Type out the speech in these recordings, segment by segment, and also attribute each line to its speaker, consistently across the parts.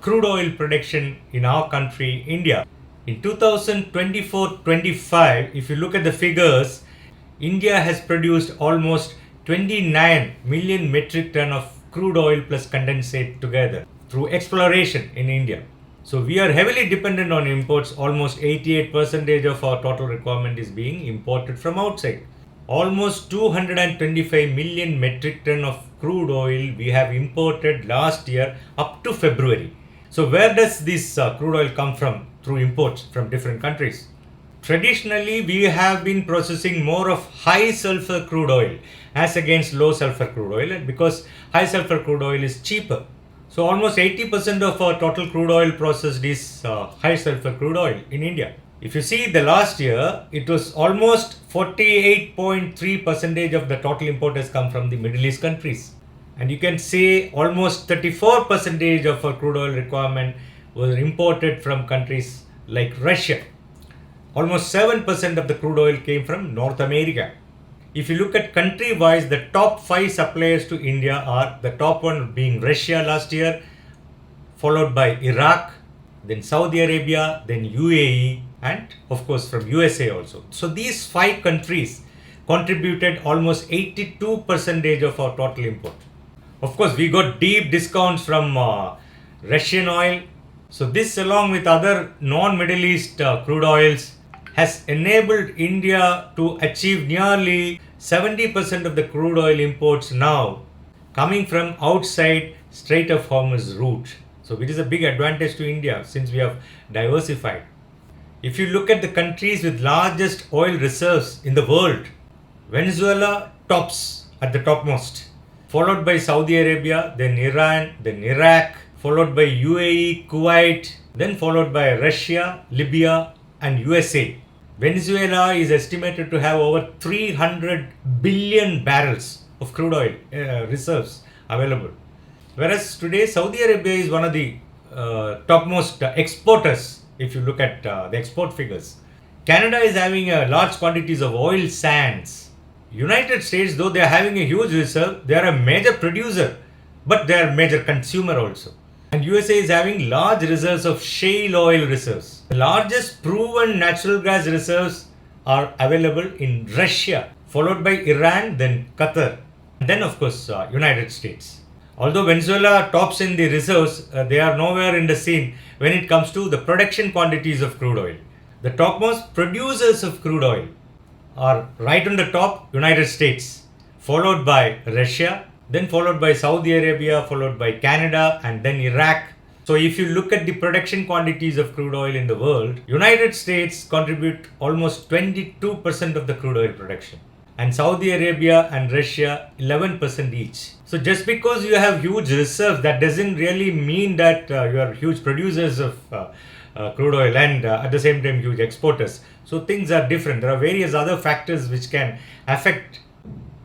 Speaker 1: crude oil production in our country, India. In 2024-25, if you look at the figures, India has produced almost 29 million metric ton of crude oil plus condensate together through exploration in India. So we are heavily dependent on imports. Almost 88% of our total requirement is being imported from outside. Almost 225 million metric ton of crude oil we have imported last year up to February. So where does this crude oil come from? Through imports from different countries. Traditionally, we have been processing more of high sulfur crude oil as against low sulfur crude oil, and because high sulfur crude oil is cheaper. So almost 80% of our total crude oil processed is high sulfur crude oil in India. If you see the last year, it was almost 48.3% of the total import has come from the Middle East countries. And you can say almost 34% of our crude oil requirement was imported from countries like Russia. Almost 7% of the crude oil came from North America. If you look at country wise, the top 5 suppliers to India are the top one being Russia last year, followed by Iraq, then Saudi Arabia, then UAE, and of course from USA also. So these 5 countries contributed almost 82% of our total import. Of course, we got deep discounts from Russian oil. So this, along with other non-Middle East crude oils, has enabled India to achieve nearly 70% of the crude oil imports now coming from outside Strait of Hormuz route. So it is a big advantage to India since we have diversified. If you look at the countries with largest oil reserves in the world, Venezuela tops at the topmost, followed by Saudi Arabia, then Iran, then Iraq, followed by UAE, Kuwait, then followed by Russia, Libya, and USA. Venezuela is estimated to have over 300 billion barrels of crude oil reserves available. Whereas today, Saudi Arabia is one of the topmost exporters if you look at the export figures. Canada is having large quantities of oil sands. United States, though they are having a huge reserve, they are a major producer, but they are a major consumer also. And USA is having large reserves of shale oil reserves. The largest proven natural gas reserves are available in Russia, followed by Iran, then Qatar, and then of course United States. Although Venezuela tops in the reserves, they are nowhere in the scene when it comes to the production quantities of crude oil. The topmost producers of crude oil are right on the top, United States, followed by Russia, then followed by Saudi Arabia, followed by Canada, and then Iraq. So if you look at the production quantities of crude oil in the world, United States contribute almost 22% of the crude oil production, and Saudi Arabia and Russia 11% each. So just because you have huge reserves, that doesn't really mean that you are huge producers of crude oil and at the same time huge exporters. So things are different. There are various other factors which can affect,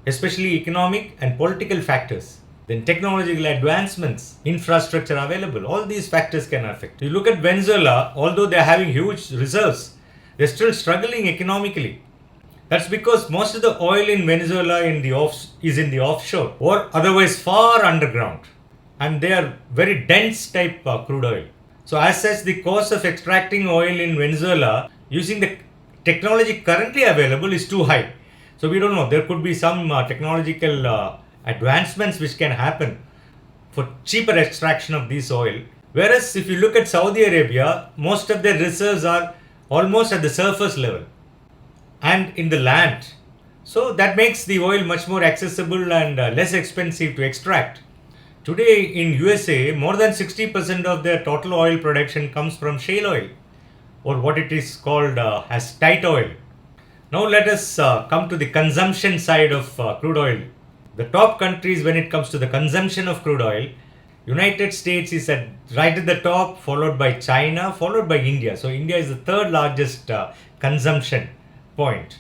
Speaker 1: especially economic and political factors. Then technological advancements, infrastructure available, all these factors can affect. You look at Venezuela, although they are having huge reserves, they're still struggling economically. That's because most of the oil in Venezuela is in the offshore or otherwise far underground, and they are very dense type crude oil. So as such, the cost of extracting oil in Venezuela using the technology currently available is too high. So we don't know, there could be some technological advancements which can happen for cheaper extraction of this oil. Whereas if you look at Saudi Arabia, most of their reserves are almost at the surface level and in the land. So that makes the oil much more accessible and less expensive to extract. Today in USA, more than 60% of their total oil production comes from shale oil, or what it is called as tight oil. Now let us come to the consumption side of crude oil. The top countries when it comes to the consumption of crude oil, United States is right at the top, followed by China, followed by India. So India is the third largest consumption point.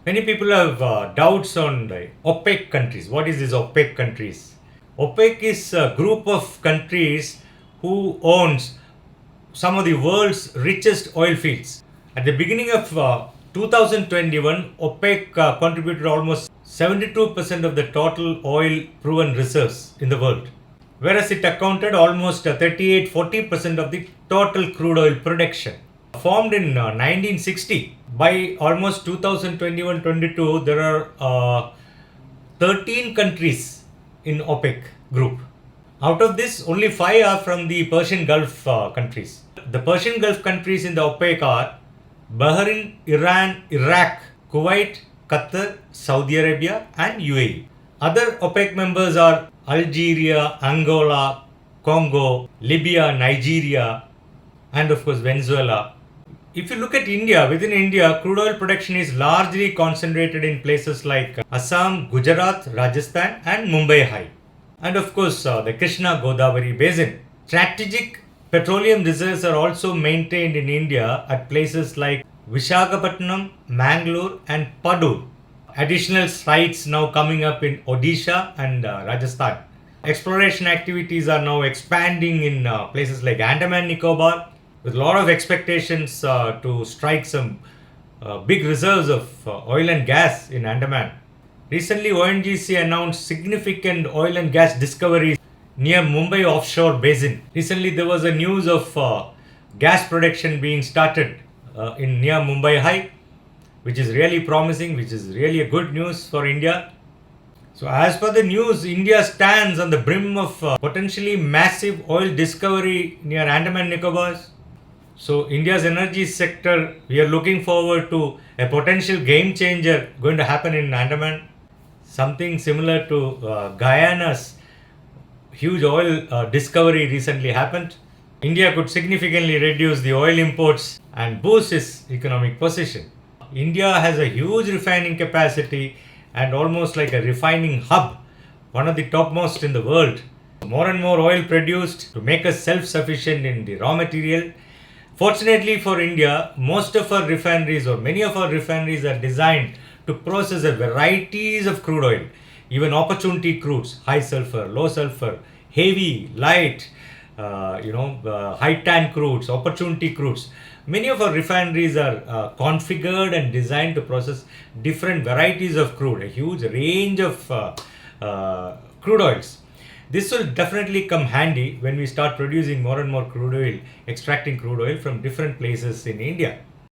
Speaker 1: Many people have doubts on the OPEC countries. What is this OPEC countries? OPEC is a group of countries who owns some of the world's richest oil fields. At the beginning of 2021, OPEC contributed almost 72% of the total oil proven reserves in the world. whereas it accounted almost 38-40% of the total crude oil production. Formed in 1960, by almost 2021-22, there are 13 countries in OPEC group. Out of this, only 5 are from the Persian Gulf countries. The Persian Gulf countries in the OPEC are Bahrain, Iran, Iraq, Kuwait, Qatar, Saudi Arabia, and UAE. Other OPEC members are Algeria, Angola, Congo, Libya, Nigeria, and of course Venezuela. If you look at India, within India, crude oil production is largely concentrated in places like Assam, Gujarat, Rajasthan, and Mumbai High. And of course, the Krishna Godavari Basin. Strategic petroleum reserves are also maintained in India at places like Vishakhapatnam, Mangalore, and Padur. Additional sites now coming up in Odisha and Rajasthan. Exploration activities are now expanding in places like Andaman Nicobar, with a lot of expectations to strike some big reserves of oil and gas in Andaman. Recently, ONGC announced significant oil and gas discoveries near Mumbai offshore basin. Recently, there was a news of gas production being started in near Mumbai High, which is really promising, which is really a good news for India. So, as per the news, India stands on the brim of potentially massive oil discovery near Andaman Nicobars. So, India's energy sector, we are looking forward to a potential game changer going to happen in Andaman. Something similar to Guyana's huge oil discovery recently happened. India could significantly reduce the oil imports and boost its economic position. India has a huge refining capacity and almost like a refining hub, one of the topmost in the world. More and more oil produced to make us self-sufficient in the raw material. Fortunately for India, most of our refineries or many of our refineries are designed to process a varieties of crude oil, even opportunity crudes, high sulfur, low sulfur, heavy, light, high tan crudes, opportunity crudes. Many of our refineries are configured and designed to process different varieties of crude, a huge range of crude oils. This will definitely come handy when we start producing more and more crude oil, extracting crude oil from different places in India.